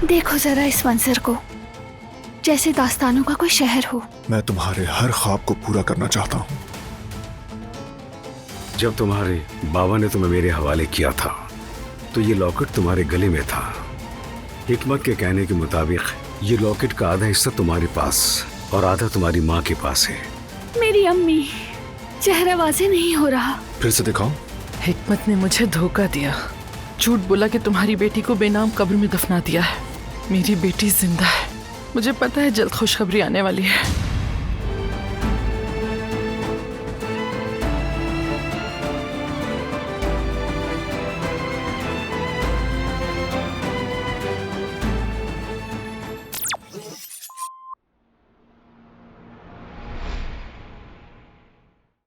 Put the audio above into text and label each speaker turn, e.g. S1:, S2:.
S1: देखो जरा इस मंजर को, जैसे दास्तानों का कोई शहर हो।
S2: मैं तुम्हारे हर ख्वाब को पूरा करना चाहता हूँ।
S3: जब तुम्हारे बाबा ने तुम्हें मेरे हवाले किया था तो ये लॉकेट तुम्हारे गले में था। हिकमत के कहने के मुताबिक ये लॉकेट का आधा हिस्सा तुम्हारे पास और आधा तुम्हारी माँ के पास है।
S1: मेरी अम्मी, चेहरा वाज़ेह नहीं हो रहा।
S2: फिर से दिखाओ।
S4: हिकमत ने मुझे धोखा दिया, झूठ बोला कि तुम्हारी बेटी को बेनाम कब्र में दफना दिया है। मेरी बेटी जिंदा है, मुझे पता है जल्द खुशखबरी आने वाली है।